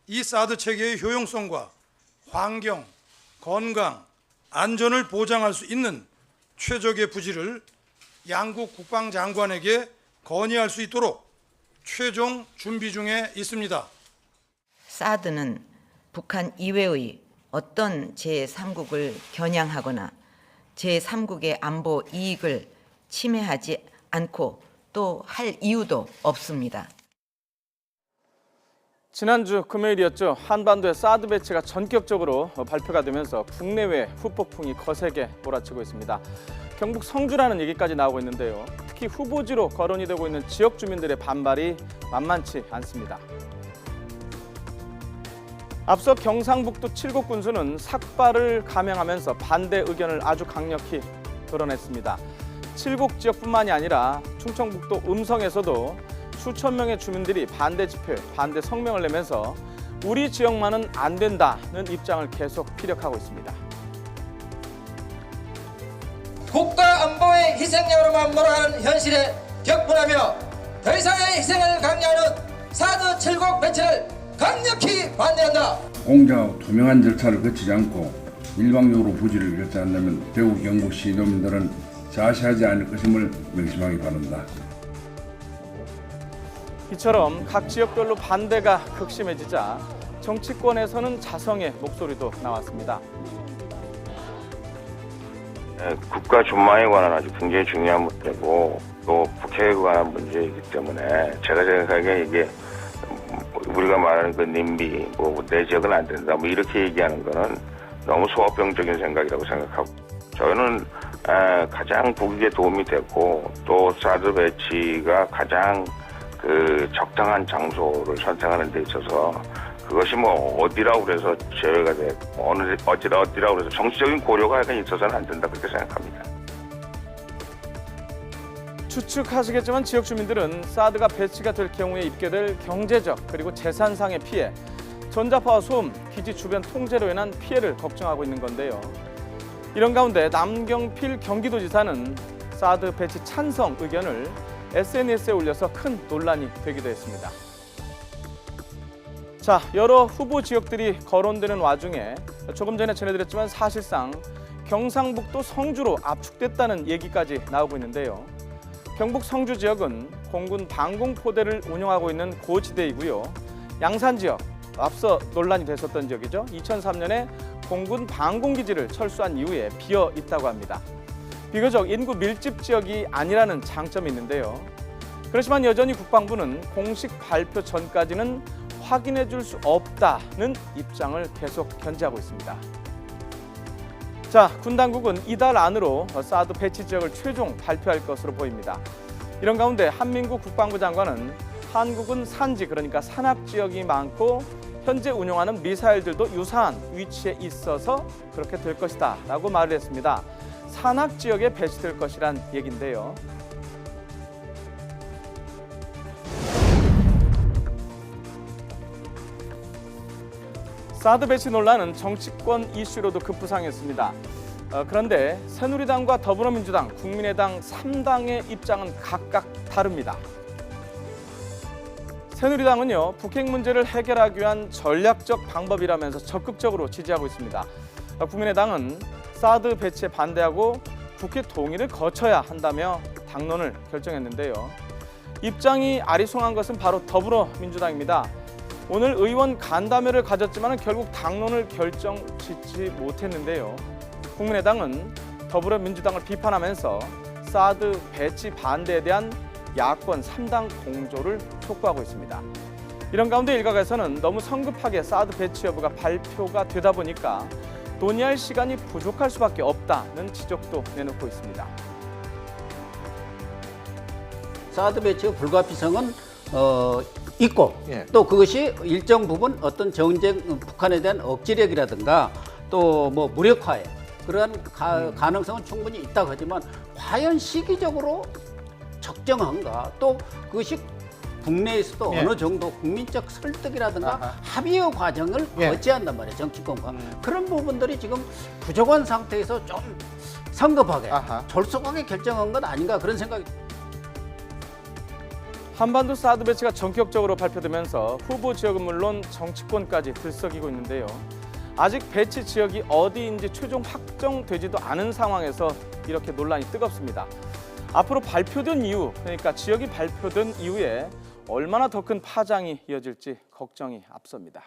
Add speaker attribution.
Speaker 1: 이 사드 체계의 효용성과 환경, 건강, 안전을 보장할 수 있는 최적의 부지를 양국 국방장관에게 건의할 수 있도록 최종 준비 중에 있습니다.
Speaker 2: 사드는 북한 이외의 어떤 제3국을 겨냥하거나 제3국의 안보 이익을 침해하지 않고 또 할 이유도 없습니다.
Speaker 3: 지난주 금요일이었죠. 한반도의 사드 배치가 전격적으로 발표가 되면서 국내외 후폭풍이 거세게 몰아치고 있습니다. 경북 성주라는 얘기까지 나오고 있는데요. 특히 후보지로 거론이 되고 있는 지역 주민들의 반발이 만만치 않습니다. 앞서 경상북도 칠곡 군수는 삭발을 감행하면서 반대 의견을 아주 강력히 드러냈습니다. 칠곡 지역뿐만이 아니라 충청북도 음성에서도 수천 명의 주민들이 반대 집회, 반대 성명을 내면서 우리 지역만은 안 된다는 입장을 계속 피력하고 있습니다.
Speaker 4: 국가 안보의 희생양으로만 몰아가는 현실에 격분하며 더 이상의 희생을 강요하는 사드 칠곡 배치를 강력히 반대한다.
Speaker 5: 공정하고 투명한 절차를 거치지 않고 일방적으로 부지를 결정한다면 대구 경북시 도민들은 자시하지 않을 것임을 명심하기 바란다.
Speaker 3: 이처럼 각 지역별로 반대가 극심해지자 정치권에서는 자성의 목소리도 나왔습니다.
Speaker 6: 국가 전망에 관한 아주 굉장히 중요한 문제고 또 국회에 관한 문제이기 때문에 제가 생각하기에 이게 우리가 말하는 그 님비, 내 지역은 안 된다, 이렇게 얘기하는 거는 너무 소아병적인 생각이라고 생각하고 저는 가장 국익에 도움이 되고 또 사드 배치가 가장 그 적당한 장소를 선택하는 데 있어서 그것이 어디라고 그래서 제외가 되고 어디라고 그래서 정치적인 고려가 약간 있어서는 안 된다 그렇게 생각합니다.
Speaker 3: 추측하시겠지만 지역 주민들은 사드가 배치가 될 경우에 입게 될 경제적 그리고 재산상의 피해, 전자파와 소음, 기지 주변 통제로 인한 피해를 걱정하고 있는 건데요. 이런 가운데 남경필 경기도지사는 사드 배치 찬성 의견을 SNS에 올려서 큰 논란이 되기도 했습니다. 자, 여러 후보 지역들이 거론되는 와중에 조금 전에 전해드렸지만 사실상 경상북도 성주로 압축됐다는 얘기까지 나오고 있는데요. 경북 성주 지역은 공군 방공포대를 운영하고 있는 고지대이고요. 양산 지역, 앞서 논란이 됐었던 지역이죠. 2003년에 공군 방공기지를 철수한 이후에 비어 있다고 합니다. 비교적 인구 밀집 지역이 아니라는 장점이 있는데요. 그렇지만 여전히 국방부는 공식 발표 전까지는 확인해 줄 수 없다는 입장을 계속 견지하고 있습니다. 자, 군 당국은 이달 안으로 사드 배치 지역을 최종 발표할 것으로 보입니다. 이런 가운데 한민구 국방부 장관은 한국은 산지, 그러니까 산악 지역이 많고 현재 운용하는 미사일들도 유사한 위치에 있어서 그렇게 될 것이다 라고 말을 했습니다. 산악 지역에 배치될 것이란 얘기인데요. 사드 배치 논란은 정치권 이슈로도 급부상했습니다. 그런데 새누리당과 더불어민주당, 국민의당 3당의 입장은 각각 다릅니다. 새누리당은요, 북핵 문제를 해결하기 위한 전략적 방법이라면서 적극적으로 지지하고 있습니다. 국민의당은 사드 배치에 반대하고 국회 동의를 거쳐야 한다며 당론을 결정했는데요. 입장이 아리송한 것은 바로 더불어민주당입니다. 오늘 의원 간담회를 가졌지만 결국 당론을 결정짓지 못했는데요. 국민의당은 더불어민주당을 비판하면서 사드 배치 반대에 대한 야권 3당 공조를 촉구하고 있습니다. 이런 가운데 일각에서는 너무 성급하게 사드 배치 여부가 발표가 되다 보니까 논의할 시간이 부족할 수밖에 없다는 지적도 내놓고 있습니다.
Speaker 7: 사드 배치의 불가피성은 있고 또 그것이 일정 부분 어떤 정쟁 북한에 대한 억지력이라든가 또 무력화에 그러한 가능성은 충분히 있다고 하지만 과연 시기적으로 적정한가 또 그것이 국내에서도 어느 정도 국민적 설득이라든가 합의의 과정을 거쳐야 한단 말이에요. 정치권과. 그런 부분들이 지금 부족한 상태에서 좀 성급하게 졸속하게 결정한 건 아닌가 그런 생각이.
Speaker 3: 한반도 사드 배치가 전격적으로 발표되면서 후보 지역은 물론 정치권까지 들썩이고 있는데요. 아직 배치 지역이 어디인지 최종 확정되지도 않은 상황에서 이렇게 논란이 뜨겁습니다. 앞으로 발표된 이후, 그러니까 지역이 발표된 이후에 얼마나 더 큰 파장이 이어질지 걱정이 앞섭니다.